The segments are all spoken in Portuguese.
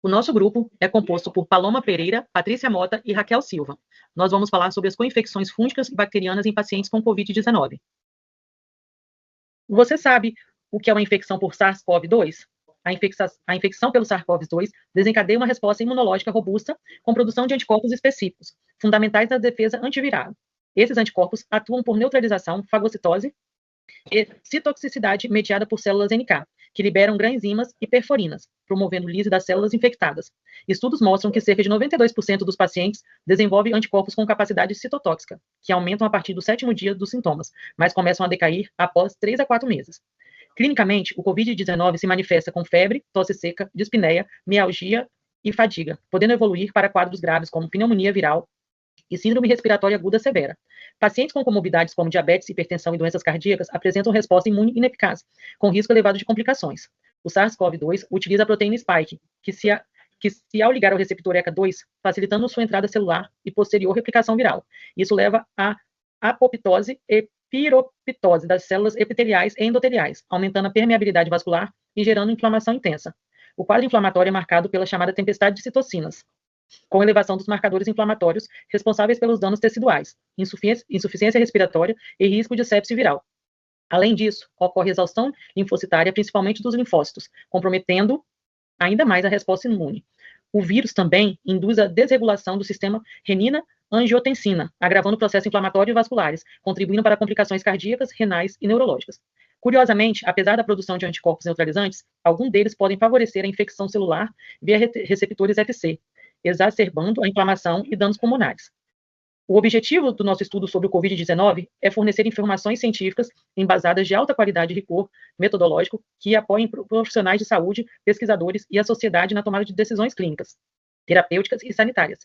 O nosso grupo é composto por Paloma Pereira, Patrícia Mota e Raquel Silva. Nós vamos falar sobre as co-infecções fúngicas e bacterianas em pacientes com Covid-19. Você sabe o que é uma infecção por SARS-CoV-2? A infecção pelo SARS-CoV-2 desencadeia uma resposta imunológica robusta com produção de anticorpos específicos, fundamentais na defesa antiviral. Esses anticorpos atuam por neutralização, fagocitose e citotoxicidade mediada por células NK, que liberam granzimas e perforinas, promovendo lise das células infectadas. Estudos mostram que cerca de 92% dos pacientes desenvolvem anticorpos com capacidade citotóxica, que aumentam a partir do 7º dia dos sintomas, mas começam a decair após 3 a 4 meses. Clinicamente, o Covid-19 se manifesta com febre, tosse seca, dispneia, mialgia e fadiga, podendo evoluir para quadros graves como pneumonia viral e síndrome respiratória aguda severa. Pacientes com comorbidades como diabetes, hipertensão e doenças cardíacas apresentam resposta imune ineficaz, com risco elevado de complicações. O SARS-CoV-2 utiliza a proteína spike, que se ao ligar ao receptor ECA2, facilitando sua entrada celular e posterior replicação viral. Isso leva à apoptose e piroptose das células epiteliais e endoteliais, aumentando a permeabilidade vascular e gerando inflamação intensa. O quadro inflamatório é marcado pela chamada tempestade de citocinas, com elevação dos marcadores inflamatórios responsáveis pelos danos teciduais, insuficiência respiratória e risco de sepse viral. Além disso, ocorre exaustão linfocitária, principalmente dos linfócitos, comprometendo ainda mais a resposta imune. O vírus também induz a desregulação do sistema renina-angiotensina, agravando o processo inflamatório e vasculares, contribuindo para complicações cardíacas, renais e neurológicas. Curiosamente, apesar da produção de anticorpos neutralizantes, alguns deles podem favorecer a infecção celular via receptores FC, exacerbando a inflamação e danos pulmonares. O objetivo do nosso estudo sobre o Covid-19 é fornecer informações científicas embasadas de alta qualidade e rigor metodológico que apoiem profissionais de saúde, pesquisadores e a sociedade na tomada de decisões clínicas, terapêuticas e sanitárias.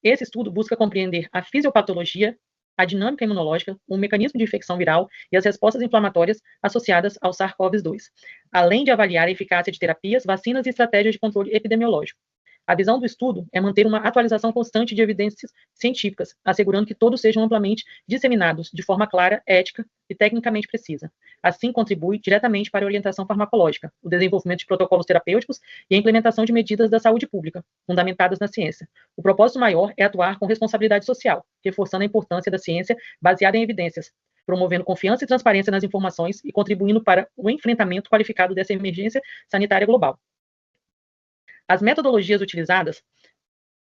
Esse estudo busca compreender a fisiopatologia, a dinâmica imunológica, o mecanismo de infecção viral e as respostas inflamatórias associadas ao SARS-CoV-2, além de avaliar a eficácia de terapias, vacinas e estratégias de controle epidemiológico. A visão do estudo é manter uma atualização constante de evidências científicas, assegurando que todos sejam amplamente disseminados de forma clara, ética e tecnicamente precisa. Assim, contribui diretamente para a orientação farmacológica, o desenvolvimento de protocolos terapêuticos e a implementação de medidas da saúde pública, fundamentadas na ciência. O propósito maior é atuar com responsabilidade social, reforçando a importância da ciência baseada em evidências, promovendo confiança e transparência nas informações e contribuindo para o enfrentamento qualificado dessa emergência sanitária global. As metodologias utilizadas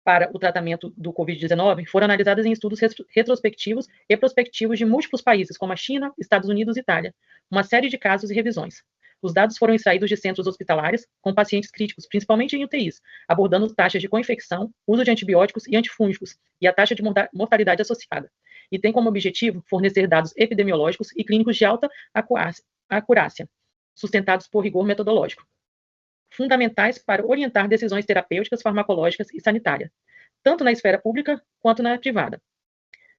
para o tratamento do Covid-19 foram analisadas em estudos retrospectivos e prospectivos de múltiplos países, como a China, Estados Unidos e Itália, uma série de casos e revisões. Os dados foram extraídos de centros hospitalares com pacientes críticos, principalmente em UTIs, abordando taxas de co-infecção, uso de antibióticos e antifúngicos e a taxa de mortalidade associada. E tem como objetivo fornecer dados epidemiológicos e clínicos de alta acurácia, sustentados por rigor metodológico, fundamentais para orientar decisões terapêuticas, farmacológicas e sanitárias, tanto na esfera pública quanto na privada.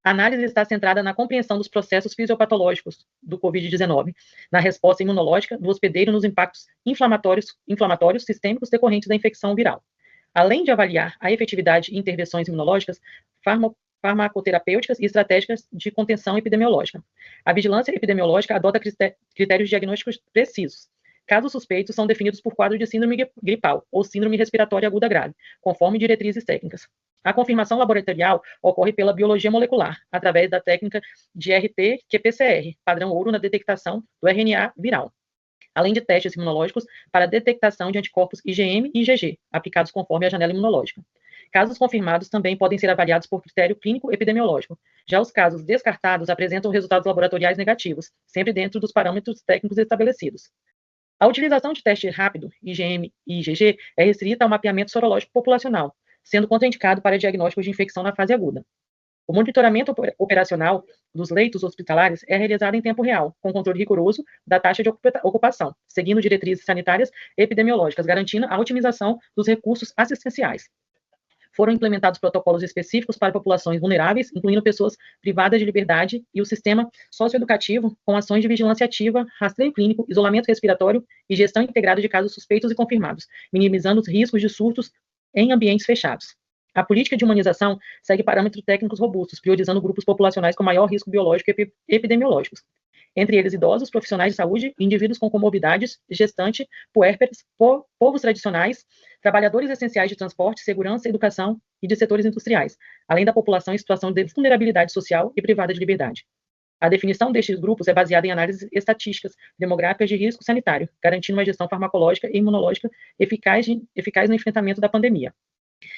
A análise está centrada na compreensão dos processos fisiopatológicos do Covid-19, na resposta imunológica do hospedeiro nos impactos inflamatórios sistêmicos decorrentes da infecção viral. Além de avaliar a efetividade em intervenções imunológicas, farmacoterapêuticas e estratégicas de contenção epidemiológica. A vigilância epidemiológica adota critérios diagnósticos precisos. Casos suspeitos são definidos por quadro de síndrome gripal ou síndrome respiratória aguda grave, conforme diretrizes técnicas. A confirmação laboratorial ocorre pela biologia molecular, através da técnica de RT-qPCR, padrão ouro na detectação do RNA viral, além de testes imunológicos para detectação de anticorpos IgM e IgG, aplicados conforme a janela imunológica. Casos confirmados também podem ser avaliados por critério clínico epidemiológico. Já os casos descartados apresentam resultados laboratoriais negativos, sempre dentro dos parâmetros técnicos estabelecidos. A utilização de teste rápido, IgM e IgG, é restrita ao mapeamento sorológico populacional, sendo contraindicado para diagnósticos de infecção na fase aguda. O monitoramento operacional dos leitos hospitalares é realizado em tempo real, com controle rigoroso da taxa de ocupação, seguindo diretrizes sanitárias e epidemiológicas, garantindo a otimização dos recursos assistenciais. Foram implementados protocolos específicos para populações vulneráveis, incluindo pessoas privadas de liberdade e o sistema socioeducativo, com ações de vigilância ativa, rastreio clínico, isolamento respiratório e gestão integrada de casos suspeitos e confirmados, minimizando os riscos de surtos em ambientes fechados. A política de humanização segue parâmetros técnicos robustos, priorizando grupos populacionais com maior risco biológico e epidemiológicos, entre eles idosos, profissionais de saúde, indivíduos com comorbidades, gestante, puérperas, povos tradicionais, trabalhadores essenciais de transporte, segurança, educação e de setores industriais, além da população em situação de vulnerabilidade social e privada de liberdade. A definição destes grupos é baseada em análises estatísticas demográficas de risco sanitário, garantindo uma gestão farmacológica e imunológica eficaz no enfrentamento da pandemia.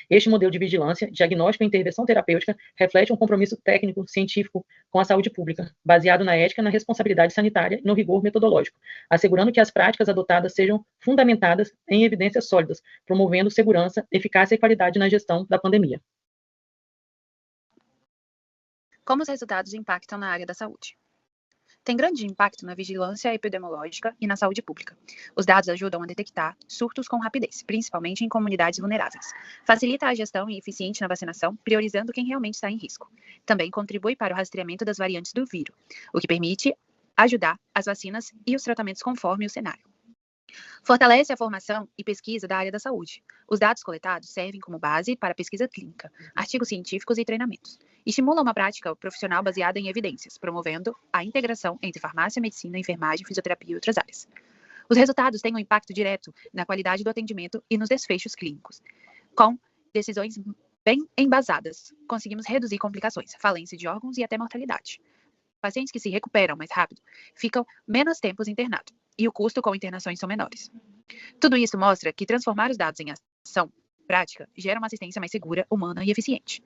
Este modelo de vigilância, diagnóstico e intervenção terapêutica reflete um compromisso técnico, científico com a saúde pública, baseado na ética, na responsabilidade sanitária e no rigor metodológico, assegurando que as práticas adotadas sejam fundamentadas em evidências sólidas, promovendo segurança, eficácia e qualidade na gestão da pandemia. Como os resultados impactam na área da saúde? Tem grande impacto na vigilância epidemiológica e na saúde pública. Os dados ajudam a detectar surtos com rapidez, principalmente em comunidades vulneráveis. Facilita a gestão e eficiente na vacinação, priorizando quem realmente está em risco. Também contribui para o rastreamento das variantes do vírus, o que permite ajudar as vacinas e os tratamentos conforme o cenário. Fortalece a formação e pesquisa da área da saúde. Os dados coletados servem como base para pesquisa clínica, artigos científicos e treinamentos. Estimula uma prática profissional baseada em evidências, promovendo a integração entre farmácia, medicina, enfermagem, fisioterapia e outras áreas. Os resultados têm um impacto direto na qualidade do atendimento e nos desfechos clínicos. Com decisões bem embasadas, conseguimos reduzir complicações, falência de órgãos e até mortalidade. Pacientes que se recuperam mais rápido ficam menos tempos internados e o custo com internações são menores. Tudo isso mostra que transformar os dados em ação prática gera uma assistência mais segura, humana e eficiente.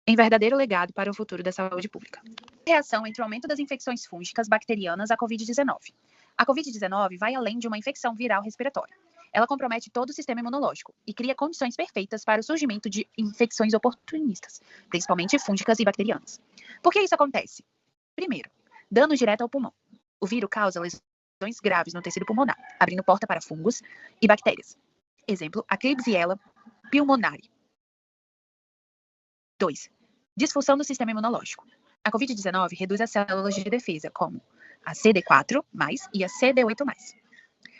Em verdadeiro legado para o futuro da saúde pública. Reação entre o aumento das infecções fúngicas bacterianas à Covid-19. A Covid-19 vai além de uma infecção viral respiratória. Ela compromete todo o sistema imunológico e cria condições perfeitas para o surgimento de infecções oportunistas, principalmente fúngicas e bacterianas. Por que isso acontece? Primeiro, dano direto ao pulmão. O vírus causa lesões graves no tecido pulmonar, abrindo porta para fungos e bactérias. Exemplo, a Klebsiella pulmonare. 2. Disfunção do sistema imunológico. A Covid-19 reduz as células de defesa, como a CD4+, e a CD8+.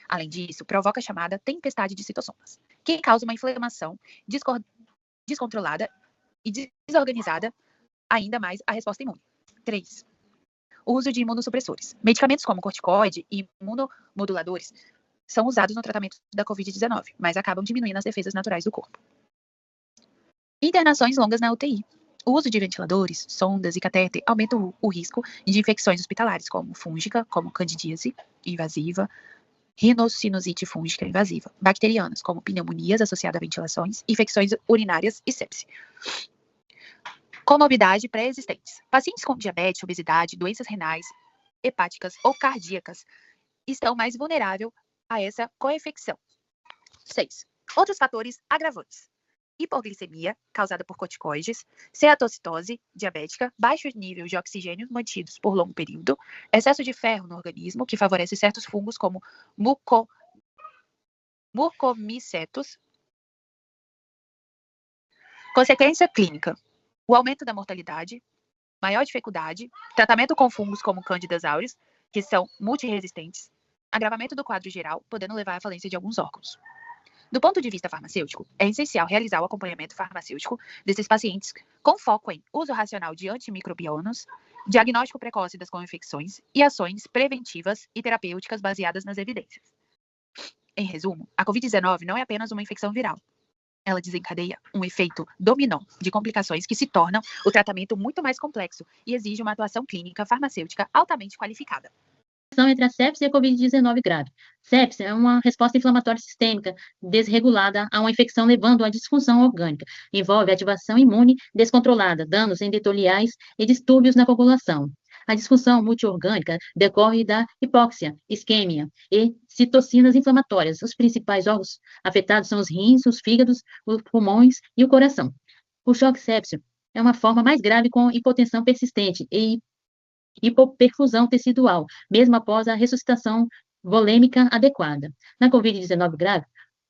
Além disso, provoca a chamada tempestade de citossomas, que causa uma inflamação descontrolada e desorganizada ainda mais a resposta imune. 3. O uso de imunossupressores. Medicamentos como corticoide e imunomoduladores são usados no tratamento da Covid-19, mas acabam diminuindo as defesas naturais do corpo. Internações longas na UTI. O uso de ventiladores, sondas e catéter aumenta o risco de infecções hospitalares, como fúngica, como candidíase invasiva, rinocinusite fúngica invasiva, bacterianas, como pneumonias associadas a ventilações, infecções urinárias e sepse. Comorbidade pré-existentes. Pacientes com diabetes, obesidade, doenças renais, hepáticas ou cardíacas estão mais vulneráveis a essa coinfecção. 6. Outros fatores agravantes. Hipoglicemia, causada por corticoides, ceatocitose diabética, baixo nível de oxigênio mantidos por longo período, excesso de ferro no organismo, que favorece certos fungos como mucomicetos. Consequência clínica. O aumento da mortalidade, maior dificuldade, tratamento com fungos como Candida auris, que são multiresistentes, agravamento do quadro geral, podendo levar à falência de alguns órgãos. Do ponto de vista farmacêutico, é essencial realizar o acompanhamento farmacêutico desses pacientes com foco em uso racional de antimicrobianos, diagnóstico precoce das co-infecções e ações preventivas e terapêuticas baseadas nas evidências. Em resumo, a Covid-19 não é apenas uma infecção viral. Ela desencadeia um efeito dominó de complicações que se tornam o tratamento muito mais complexo e exige uma atuação clínica farmacêutica altamente qualificada. Entre a sepse e a Covid-19 grave. Sepse é uma resposta inflamatória sistêmica desregulada a uma infecção levando à disfunção orgânica. Envolve ativação imune descontrolada, danos endoteliais e distúrbios na coagulação. A disfunção multiorgânica decorre da hipóxia, isquemia e citocinas inflamatórias. Os principais órgãos afetados são os rins, os fígados, os pulmões e o coração. O choque séptico é uma forma mais grave com hipotensão persistente e hipoperfusão tecidual, mesmo após a ressuscitação volêmica adequada. Na Covid-19 grave,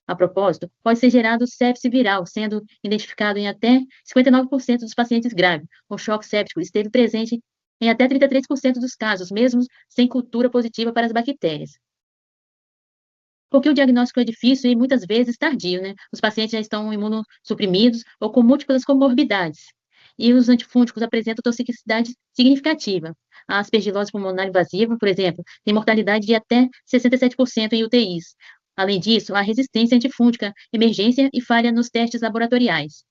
a propósito, pode ser gerado sepse viral, sendo identificado em até 59% dos pacientes graves. O choque séptico esteve presente em até 33% dos casos, mesmo sem cultura positiva para as bactérias. Porque o diagnóstico é difícil e muitas vezes tardio, né? Os pacientes já estão imunossuprimidos ou com múltiplas comorbidades. E os antifúngicos apresentam toxicidade significativa. A aspergilose pulmonar invasiva, por exemplo, tem mortalidade de até 67% em UTIs. Além disso, há resistência antifúngica, emergência e falha nos testes laboratoriais.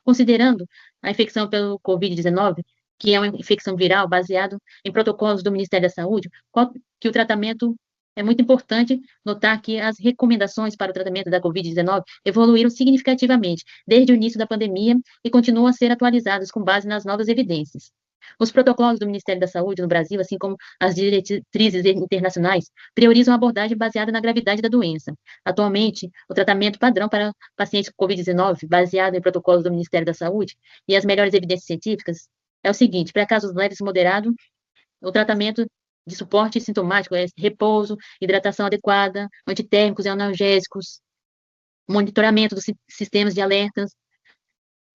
Considerando a infecção pelo Covid-19, que é uma infecção viral baseado em protocolos do Ministério da Saúde, que o tratamento é muito importante notar que as recomendações para o tratamento da Covid-19 evoluíram significativamente desde o início da pandemia e continuam a ser atualizadas com base nas novas evidências. Os protocolos do Ministério da Saúde no Brasil, assim como as diretrizes internacionais, priorizam a abordagem baseada na gravidade da doença. Atualmente, o tratamento padrão para pacientes com Covid-19, baseado em protocolos do Ministério da Saúde e as melhores evidências científicas, é o seguinte: para casos leves e moderados, o tratamento de suporte sintomático é repouso, hidratação adequada, antitérmicos e analgésicos, monitoramento dos sistemas de alertas,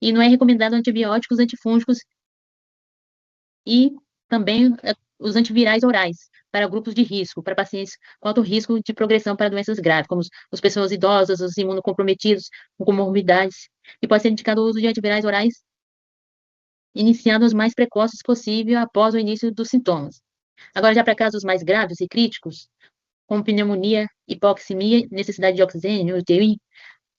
e não é recomendado antibióticos, antifúngicos e também os antivirais orais para grupos de risco, para pacientes com alto risco de progressão para doenças graves, como as pessoas idosas, os imunocomprometidos, com comorbidades, e pode ser indicado o uso de antivirais orais iniciando os mais precoces possível após o início dos sintomas. Agora, já para casos mais graves e críticos, como pneumonia, hipoxemia, necessidade de oxigênio, UTI,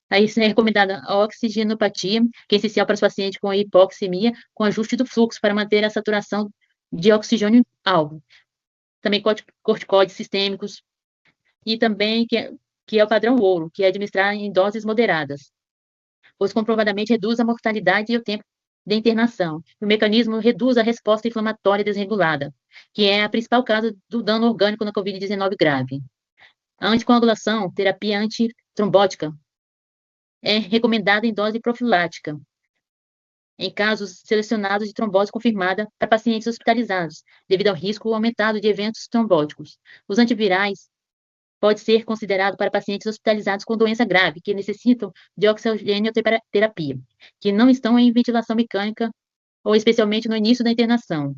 aí é recomendada a oxigenopatia, que é essencial para os pacientes com hipoxemia, com ajuste do fluxo para manter a saturação de oxigênio alvo. Também corticoides sistêmicos, e também que é o padrão ouro, que é administrar em doses moderadas, pois comprovadamente reduz a mortalidade e o tempo de internação. O mecanismo reduz a resposta inflamatória desregulada, que é a principal causa do dano orgânico na COVID-19 grave. A anticoagulação, terapia antitrombótica, é recomendada em dose profilática, em casos selecionados de trombose confirmada para pacientes hospitalizados, devido ao risco aumentado de eventos trombóticos. Os antivirais pode ser considerado para pacientes hospitalizados com doença grave, que necessitam de oxigenoterapia, que não estão em ventilação mecânica ou especialmente no início da internação.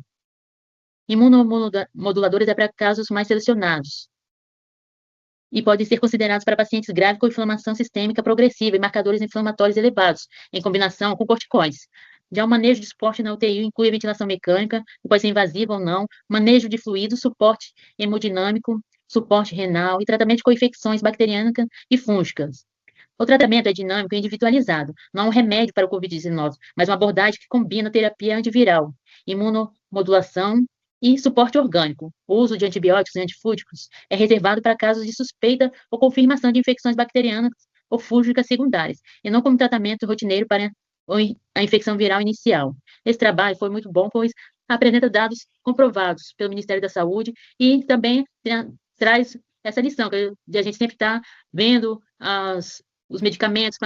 Imunomoduladores é para casos mais selecionados e podem ser considerados para pacientes graves com inflamação sistêmica progressiva e marcadores inflamatórios elevados, em combinação com corticoides. Já o manejo de suporte na UTI inclui a ventilação mecânica, que pode ser invasiva ou não, manejo de fluidos, suporte hemodinâmico, suporte renal e tratamento com infecções bacterianas e fúngicas. O tratamento é dinâmico e individualizado, não é um remédio para o Covid-19, mas uma abordagem que combina terapia antiviral, imunomodulação e suporte orgânico. O uso de antibióticos e antifúngicos é reservado para casos de suspeita ou confirmação de infecções bacterianas ou fúngicas secundárias, e não como tratamento rotineiro para a infecção viral inicial. Esse trabalho foi muito bom, pois apresenta dados comprovados pelo Ministério da Saúde e também traz essa lição, que a gente sempre está vendo os medicamentos